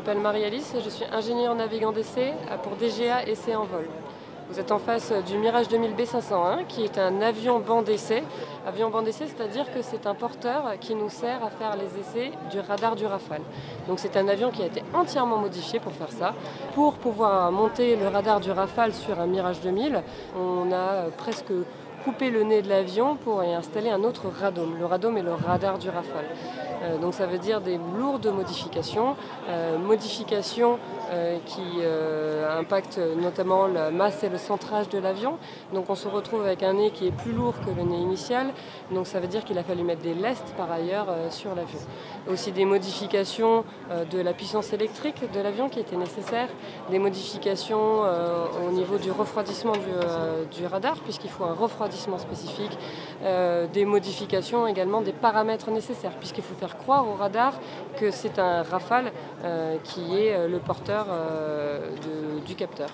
m'appelle Marie-Alice et je suis ingénieure navigant d'essai pour DGA Essai en vol. Vous êtes en face du Mirage 2000 B501 qui est un avion banc d'essai. Avion banc d'essai, c'est-à-dire que c'est un porteur qui nous sert à faire les essais du radar du Rafale. Donc c'est un avion qui a été entièrement modifié pour faire ça. Pour pouvoir monter le radar du Rafale sur un Mirage 2000, on a presque coupé le nez de l'avion pour y installer un autre radome. Le radome est le radar du Rafale. Donc ça veut dire des lourdes modifications, qui impactent notamment la masse et le centrage de l'avion. Donc on se retrouve avec un nez qui est plus lourd que le nez initial, donc ça veut dire qu'il a fallu mettre des lestes par ailleurs sur l'avion. Aussi des modifications de la puissance électrique de l'avion qui étaient nécessaires, des modifications au niveau du refroidissement du radar puisqu'il faut un refroidissement spécifique, des modifications également des paramètres nécessaires puisqu'il faut faire croire au radar que c'est un Rafale qui est le porteur du capteur.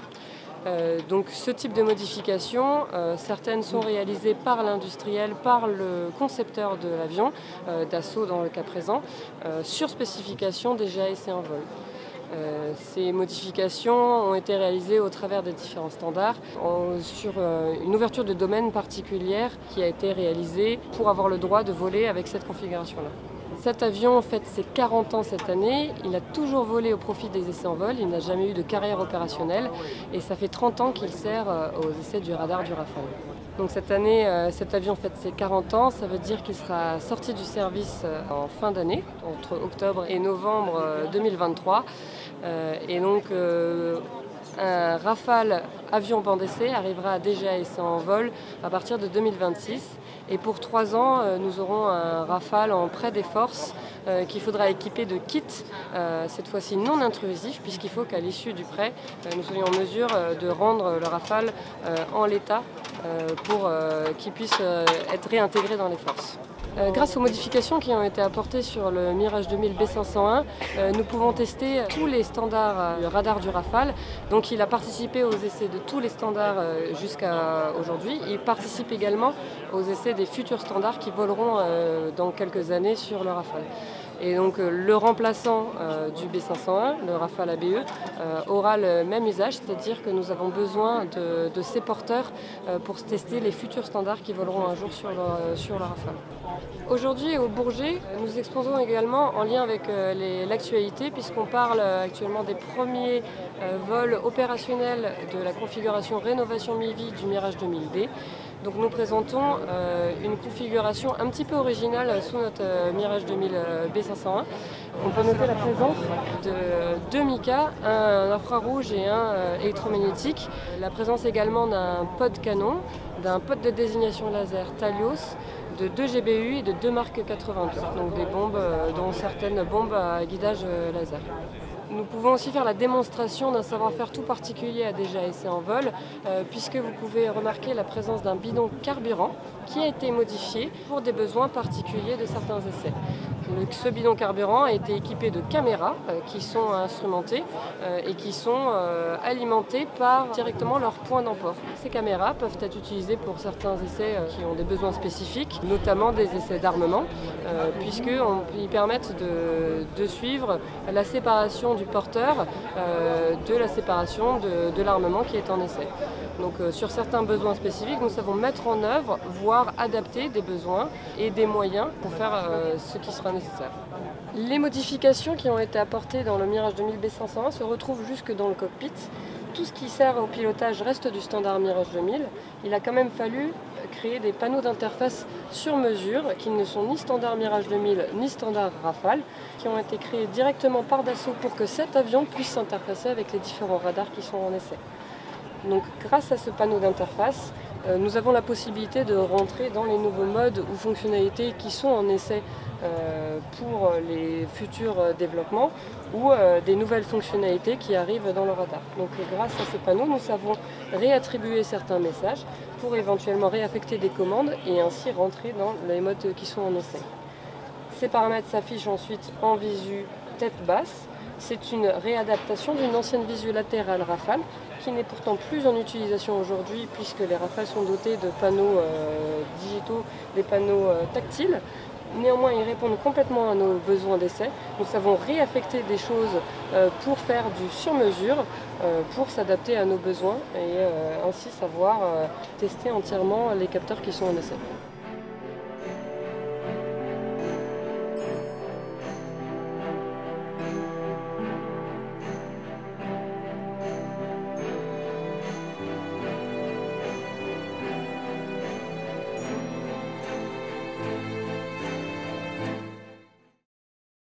Donc ce type de modifications, certaines sont réalisées par l'industriel, par le concepteur de l'avion, Dassault dans le cas présent, sur spécification DGA Essai en vol. Ces modifications ont été réalisées au travers des différents standards sur une ouverture de domaine particulière qui a été réalisée pour avoir le droit de voler avec cette configuration-là. Cet avion fête ses 40 ans cette année, il a toujours volé au profit des essais en vol, il n'a jamais eu de carrière opérationnelle et ça fait 30 ans qu'il sert aux essais du radar du Rafale. Donc cette année, cet avion fête ses 40 ans, ça veut dire qu'il sera sorti du service en fin d'année, entre octobre et novembre 2023. Et donc un Rafale avion banc d'essai arrivera à DGA Essai en vol à partir de 2026. Et pour 3 ans, nous aurons un Rafale en prêt des forces qu'il faudra équiper de kits, cette fois-ci non intrusifs, puisqu'il faut qu'à l'issue du prêt, nous soyons en mesure de rendre le Rafale en l'état pour qu'il puisse être réintégré dans les forces. Grâce aux modifications qui ont été apportées sur le Mirage 2000 B501, nous pouvons tester tous les standards du radar du Rafale. Donc il a participé aux essais de tous les standards jusqu'à aujourd'hui. Il participe également aux essais des futurs standards qui voleront dans quelques années sur le Rafale. Et donc le remplaçant du B501, le Rafale ABE, aura le même usage, c'est-à-dire que nous avons besoin de ces porteurs pour tester les futurs standards qui voleront un jour sur le Rafale. Aujourd'hui au Bourget, nous exposons également en lien avec l'actualité puisqu'on parle actuellement des premiers vols opérationnels de la configuration rénovation mi-vie du Mirage 2000D. Donc nous présentons une configuration un petit peu originale sous notre Mirage 2000 B501. On peut noter la présence de 2 Mica, un infrarouge et un électromagnétique. La présence également d'un pod canon, d'un pod de désignation laser Talios, de 2 GBU et de 2 Mark 82, donc des bombes, dont certaines bombes à guidage laser. Nous pouvons aussi faire la démonstration d'un savoir-faire tout particulier à DGA Essai en vol, puisque vous pouvez remarquer la présence d'un bidon carburant qui a été modifié pour des besoins particuliers de certains essais. Ce bidon carburant a été équipé de caméras qui sont instrumentées et qui sont alimentées par directement leur point d'emport. Ces caméras peuvent être utilisées pour certains essais qui ont des besoins spécifiques, notamment des essais d'armement, puisqu'ils permettent de suivre la séparation du porteur de la séparation de l'armement qui est en essai. Donc sur certains besoins spécifiques, nous savons mettre en œuvre, voire adapter des besoins et des moyens pour faire ce qui sera nécessaire. Les modifications qui ont été apportées dans le Mirage 2000 B501 se retrouvent jusque dans le cockpit. Tout ce qui sert au pilotage reste du standard Mirage 2000. Il a quand même fallu créer des panneaux d'interface sur mesure qui ne sont ni standard Mirage 2000 ni standard Rafale, qui ont été créés directement par Dassault pour que cet avion puisse s'interfacer avec les différents radars qui sont en essai. Donc grâce à ce panneau d'interface, nous avons la possibilité de rentrer dans les nouveaux modes ou fonctionnalités qui sont en essai pour les futurs développements ou des nouvelles fonctionnalités qui arrivent dans le radar. Donc grâce à ces panneaux, nous savons réattribuer certains messages pour éventuellement réaffecter des commandes et ainsi rentrer dans les modes qui sont en essai. Ces paramètres s'affichent ensuite en visu tête basse. C'est une réadaptation d'une ancienne visu latérale Rafale qui n'est pourtant plus en utilisation aujourd'hui puisque les Rafales sont dotés de panneaux digitaux, des panneaux tactiles. Néanmoins, ils répondent complètement à nos besoins d'essai. Nous savons réaffecter des choses pour faire du sur-mesure, pour s'adapter à nos besoins et ainsi savoir tester entièrement les capteurs qui sont en essai.